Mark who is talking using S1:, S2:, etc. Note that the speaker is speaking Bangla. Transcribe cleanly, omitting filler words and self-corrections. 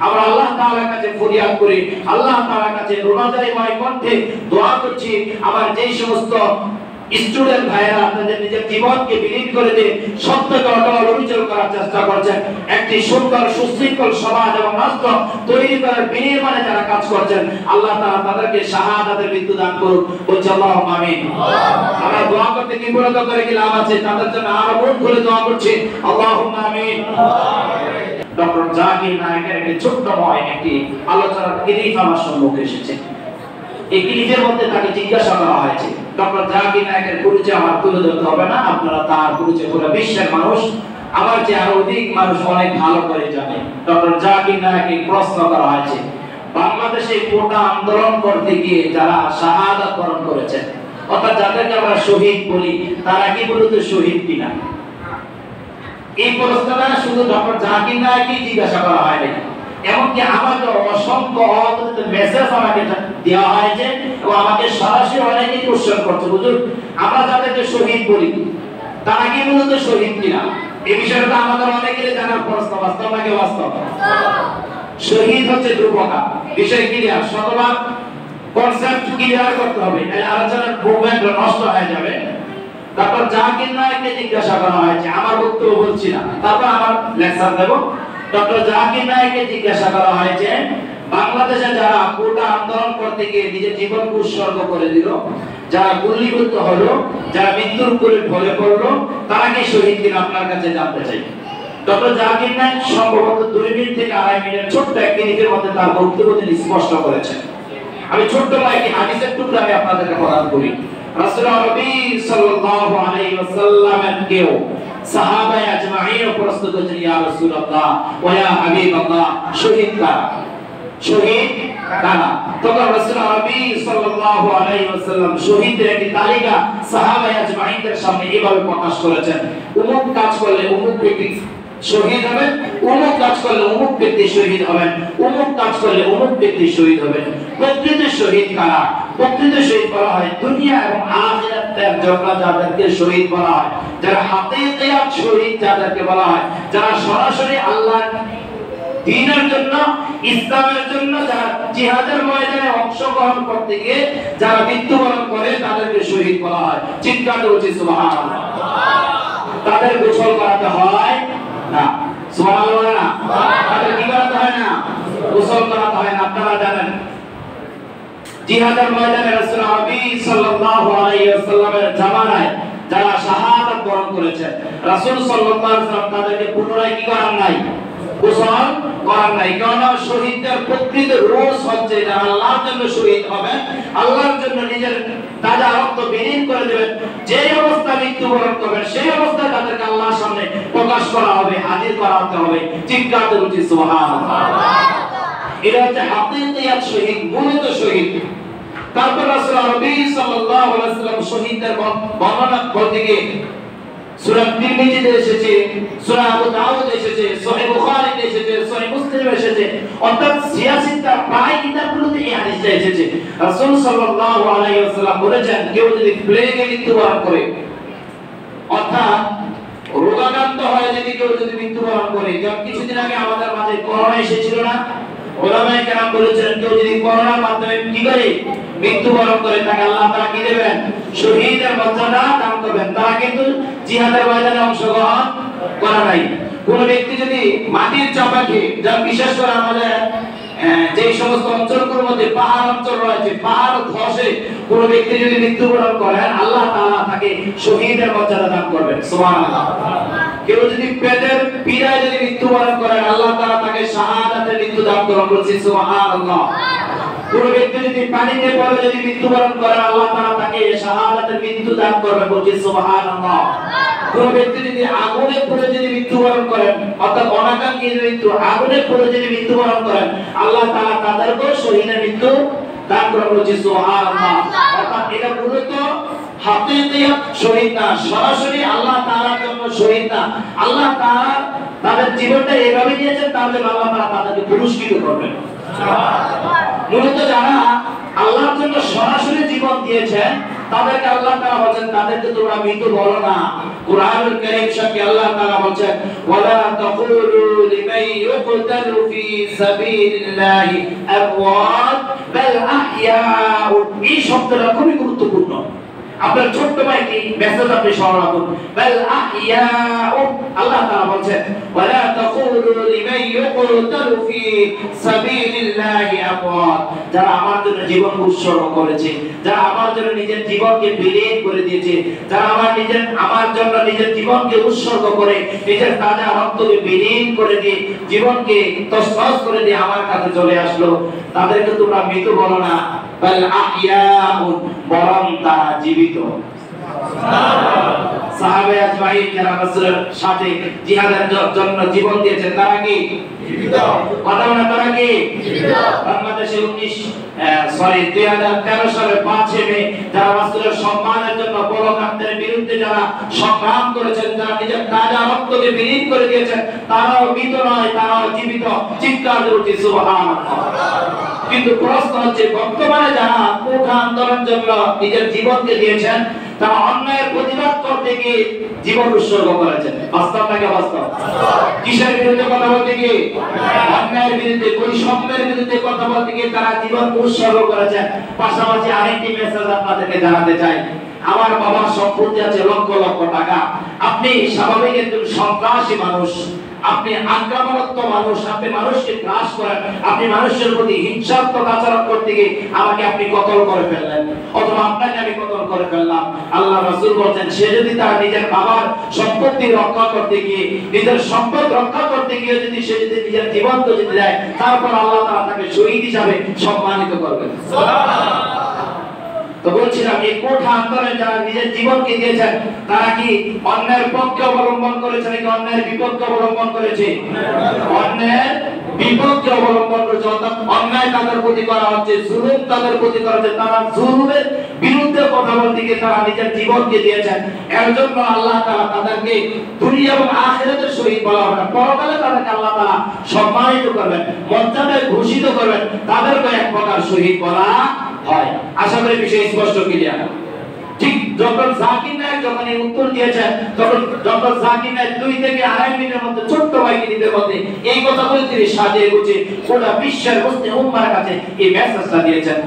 S1: আমরা আল্লাহ তাআলার কাছে ফরিয়াদ করি, আল্লাহ তাআলার কাছে রোনাজারিময় কণ্ঠে দোয়া করছি আমার যেই সমস্ত স্টুডেন্ট ভাইরা আপনাদের নিজের জীবনকে বিলীন করে দিয়ে সত্যকে অটল অবিচল করার চেষ্টা করছেন, একটি সুন্দর সুশৃঙ্খল সমাজ এবং রাষ্ট্র তৈরি করার বিনির্মাণে যারা কাজ করছেন, আল্লাহ তাআলা তাদেরকে শাহাদাতের মৃত্যু দান করুন। বলছি আল্লাহুম্মা আমিন। আমরা দোয়া করতে বিব্রত করে কি লাভ আছে? তাদের জন্য আরো মন খুলে দোয়া করছি, আল্লাহুম্মা আমিন। ডক্টর জাকির নায়েকের একটি ছোট্টময় একটি আলোচনার ক্লিপ আমার সম্মুখে এসেছে। এই ক্লিপের মধ্যে তাকে জিজ্ঞাসা করা হয়েছে, ডক্টর জাকির নায়েকের পরিচয় আমার তুলে ধরতে হবে না, আপনারা তার পরিচয় পুরো বিশ্বের মানুষ আমার যে আরো অধিক মানুষ অনেক ভালো করে জানে। ডক্টর জাকির নায়েককে প্রশ্ন করা হয়েছে, বাংলাদেশে কোটা আন্দোলন করতে গিয়ে যারা শাহাদাত বরণ করেছেন, অর্থাৎ যাদেরকে আমরা শহীদ বলি, তারা কি মূলত শহীদ কিনা? এই প্রশ্নটা শুধু ডক্টর জাকির নায়েককে জিজ্ঞাসা করা হয়নি, এমনকি আমাকে অসংখ্য অগণিত মেসেজ আমাকে দেওয়া হয়েছে এবং আমাকে সরাসরি অনেকেই কোশ্চেন করছে, হুজুর আমরা যাদেরকে শহীদ বলি তারা কি মূলত শহীদ কিনা? এই বিষয়টা আমাদের অনেকেরই জানার প্রশ্ন। বাস্তব নাকি বাস্তব? শহীদ হচ্ছে ধ্রুবতা, বিষয় ক্লিয়ার, শতভাগ কনসেপ্ট ক্লিয়ার করতে হবে, এই আলোচনার মুভমেন্ট নষ্ট হয়ে যাবে। তারপর জাকির নায়েককে জিজ্ঞাসা করা হয়েছে, আমার বক্তব্য বলছি না, তারপর আমার লেকচার দেব। ডক্টর জাকির নায়েককে জিজ্ঞাসা করা হয়েছে, বাংলাদেশে যারা কোটা আন্দোলন করতে গিয়ে নিজের জীবনকে উৎসর্গ করে দিল, যারা গুলিবিদ্ধ হলো, যারা মৃত্যুর কোলে ঢলে পড়লো, তারা কি শহীদ কিনা আপনার কাছে জানতে চাই। ডক্টর জাকির নায়েক সম্ভবত 2 মিনিট থেকে 2.5 মিনিট ছোট্ট এক মিনিটের মধ্যে তার বক্তব্য তিনি স্পষ্ট করেছেন। আমি ছোট্ট একটি হাদিসের টুকরা আমি আপনাদেরকে প্রদান করি। রাসূলুল্লাহ নবী সাল্লাল্লাহু আলাইহি ওয়াসাল্লামের কেউ সাহাবায়ে আজমাইন প্রশ্ন করেছেন, ইয়া রাসূলুল্লাহ ওয়া ইয়া হাবিবাল্লাহ, শহীদ কারা? শহীদ কারা? তখন রাসূলুল্লাহ নবী সাল্লাল্লাহু আলাইহি ওয়াসাল্লাম শহীদের একটি তালিকা সাহাবায়ে আজমাইনদের সামনে এইভাবে প্রকাশ করেছেন, অমুক কাজ করলে অমুক ব্যক্তি শহীদ হবেন, অমুক কাজ করলে অমুক ব্যক্তি শহীদ হবেন, অমুক কাজ করলে অমুক ব্যক্তি শহীদ হবেন। প্রকৃত শহীদ কারা? প্রকৃত শহীদ বলা হয় দুনিয়া এবং আখিরাতের জন্য যাদেরকে শহীদ বলা হয়, যারা হাকিকাত শহীদ যাদেরকে বলা হয়, যারা সরাসরি আল্লাহর দ্বীনের জন্য, ইসলামের জন্য যারা জিহাদের ময়দানে অংশগ্রহণ করতে গিয়ে যারা মৃত্যুবরণ করে তাদেরকে শহীদ বলা হয়। চিৎকার করে সুবহানাল্লাহ। তাদের গোসল করাতে হয় না, সুবহানাল্লাহ না, তাদের কি করাতে হয় না? গোসল করাতে হয় না। আপনারা জানেন জিহাদের ময়দানে রাসূলুল্লাহ নবী সাল্লাল্লাহু আলাইহি ওয়াসাল্লামের জামানায় যারা শাহাদাত বরণ করেছেন, রাসূল সাল্লাল্লাহু আলাইহি ওয়াসাল্লাম তাদেরকে পুনরায় কি করার নাই? গোসল করার নাই। কারণ শহীদদের প্রকৃত রোজ হচ্ছে যারা আল্লাহর জন্য শহীদ হবেন, আল্লাহর জন্য নিজের তাজা রক্ত বিলীন করে দেবেন, যে অবস্থা মৃত্যুবরণ করবেন সেই অবস্থায় তাদেরকে আল্লাহর সামনে প্রকাশ করা হবে, হাজির করা হবে। চিৎকার করে সুবহানাল্লাহ। এটা হচ্ছে হাকিকাত শহীদ, মূলত শহীদ। তারপর রাসূলুল্লাহ নবী সাল্লাল্লাহু আলাইহি ওয়াসাল্লাম শহীদদের বর্ণনা করতে গিয়ে সূরা তিরমিজিতে এসেছে, সূরা আবু দাউদ এসেছে, সহিহ বুখারীতে এসেছে, সহিহ মুসলিমে এসেছে, অর্থাৎ 86টা প্রায় কিতাবগুলোতে এই হাদিসটা এসেছে। রাসূল সাল্লাল্লাহু আলাইহি ওয়াসাল্লাম বলেছেন, কেউ যদি প্লেগে মৃত্যুবরণ করে, অর্থাৎ রোগাক্রান্ত হয়ে কেউ যদি মৃত্যুবরণ করে, যেমন কিছুদিন আগে আমাদের মাঝে করোনা এসেছিল না, ওলামায়ে কেরাম বলেছেন কেউ যদি করোনার মাধ্যমে কি করে মৃত্যুবরণ করে, তাকে আল্লাহ তাআলা কি দেবেন? শহীদের মর্যাদা দান করবেন। তারা কিন্তু জিহাদের ময়দানে অংশগ্রহণ করে নাই। কোন ব্যক্তি যদি মাটির চাপা খেয়ে, যেমন বিশেষ করে আমাদের যে সমস্ত অঞ্চলগুলোর মধ্যে পাহাড় অঞ্চল রয়েছে, পাহাড় ধসে কোন ব্যক্তি যদি মৃত্যুবরণ করেন, আল্লাহ তাআলা তাকে শহীদের মর্যাদা দান করবেন। সুবহানাল্লাহ। কেউ যদি পেটের পীড়ায় যদি মৃত্যুবরণ করেন, আল্লাহ তাআলা তাকে শাহাদাতের মৃত্যু দান করবেন। বলছি সুবহানাল্লাহ। কোন ব্যক্তি যদি পানিতে পড়ে যদি মৃত্যুবরণ করেন, আল্লাহ তাআলা তাকে শাহাদাতের মৃত্যু দান করবেন। বলছি সুবহানাল্লাহ। কোন ব্যক্তি যদি আগুনে পড়ে যদি মৃত্যুবরণ করেন, অর্থাৎ অনাকাঙ্ক্ষিত মৃত্যু, আগুনে পড়ে যদি মৃত্যুবরণ করেন, আল্লাহ তাআলা তাদেরকেও শহীদের মৃত্যু দান করবেন। বলছি সুবহানাল্লাহ। অর্থাৎ এটা মূলত হাকিকাত শহীদ না, সরাসরি আল্লাহ তাআলার জন্য শহীদ না। আল্লাহ তাআলা তাদের জীবনটা এইভাবে দিয়েছেন, তাহলে আল্লাহ তাআলা তাদেরকে পুরস্কৃত করবেন। মূলত যারা আল্লাহর জন্য সরাসরি জীবন দিয়েছেন, তাদেরকে আল্লাহ তাআলা বলেন, তাদেরকে তোমরা মৃত বলো না, কুরআনুল কারীম শরীফে আল্লাহ তাআলা বলেন ওয়ালা তাকুলু লিমান ইউকতালু ফি সাবিলিল্লাহি আমওয়াত বাল আহইয়াউ। এই শব্দটা খুবই গুরুত্বপূর্ণ। আপনার ছোট্ট ভাইকে মেসেজ আপনি স্মরণ রাখুন, বাল আহইয়াউ। আল্লাহ তাআলা বলেন ওয়ালা তাকুলু লিমান ইউকতালু ফি সাবিলিল্লাহি আমওয়াত। যারা আমার জন্য জীবন উৎসর্গ করেছে, যারা আমার জন্য নিজের জীবনকে বিলীন করে দিয়েছে, যারা আমার জন্য নিজের জীবনকে উৎসর্গ করে নিজের তাজা রক্তকে বিলীন করে দিয়ে জীবনকে তছনছ করে দিয়ে আমার কাছে চলে আসলো, তাদেরকে তোমরা মৃত বলো না, বাল আহইয়াউ, বরং তারা জীবিত। সাহাবে আজমাইন যারা রাসূলের সাথে জিহাদের জন্য জীবন দিয়েছেন তারা কি জীবিত? কথা বলেন, তারা কি জীবিত? বাংলাদেশে 2013 সালে 5 মে যারা রাসূলের সম্মানের জন্য বলকানদের বিরুদ্ধে যারা সংগ্রাম করেছেন, যারা নিজের তাজা রক্তকে বিলীন করে দিয়েছেন, তারাও মৃত নয়, তারাও জীবিত। চিৎকার করে সুবহানাল্লাহ। কিন্তু প্রশ্ন হচ্ছে, বর্তমানে যারা কোঠা আন্দোলনের জন্য নিজের জীবনকে দিয়েছেন, তারা অন্যায়ের প্রতিবাদ করতে গিয়ে জীবন উৎসর্গ করেছেন। বাস্তব নাকি বাস্তব? কিসের বিরুদ্ধে কথা বলতে গিয়ে? অন্যায়ের বিরুদ্ধে, বৈষম্যের বিরুদ্ধে কথা বলতে গিয়ে তারা জীবন উৎসর্গ করেছেন। পাশাপাশি আরেকটি মেসেজ আপনাদেরকে জানাতে চাই। আমার বাবার সম্পত্তি আছে লক্ষ লক্ষ টাকা। আপনি স্বাভাবিক একজন সন্ত্রাসী মানুষ, আপনি আক্রমণাত্মক মানুষ, আপনি মানুষকে গ্রাস করেন, আপনি মানুষের প্রতি হিংসাত্মক আচরণ করতে গিয়ে আমাকে আপনি কতল করে ফেললেন, অথবা আপনাকে আমি কতল করে ফেললাম। আল্লাহ রাসূল বলেন, সে যদি তার নিজের বাবার সম্পত্তি রক্ষা করতে গিয়ে, নিজের সম্পদ রক্ষা করতে গিয়ে সে যদি নিজের জীবনকে যদি দেয়, তারপর আল্লাহ তাআলা তাকে শহীদ হিসাবে সম্মানিত করবেন। সুবহানাল্লাহ। তো বলছিলাম, এই কোঠা আন্দোলনে যারা নিজের জীবনকে দিয়েছেন, তারা কি অন্যায়ের পক্ষে অবলম্বন করেছে নাকি অন্যায়ের বিপক্ষে অবলম্বন করেছে? অন্যায়ের বিপক্ষে অবলম্বন করেছে। অর্থাৎ অন্যায় তাদের প্রতি করা হচ্ছে, জুলুম তাদের প্রতি করা হচ্ছে, তারা জুলুমের বিরুদ্ধে কথা বলতে গিয়ে তারা নিজের জীবনকে দিয়েছেন। এর জন্য আল্লাহ তাআলা তাদেরকে দুনিয়া এবং আখিরাতের শহীদ বলা হবে না, পরকালে তাদেরকে আল্লাহ তাআলা সম্মানিত করবেন, মর্যাদায় ভূষিত করবেন, তাদেরকে এক প্রকার শহীদ বলা হয়। আশা করি বিষয় স্পষ্ট ক্লিয়ার। ঠিক যখন জাকির নায়ক যখন এই উত্তর দিয়েছেন, তখন ডক্টর জাকির নায়ক 2 থেকে 2.5 মিনিটের মধ্যে ছোট্ট ভাইকে নিজের মধ্যে এই কথাগুলো তিনি সাজিয়ে গুছিয়ে গোটা বিশ্বের মুসলিম উম্মার কাছে এই মেসেজটা দিয়েছেন।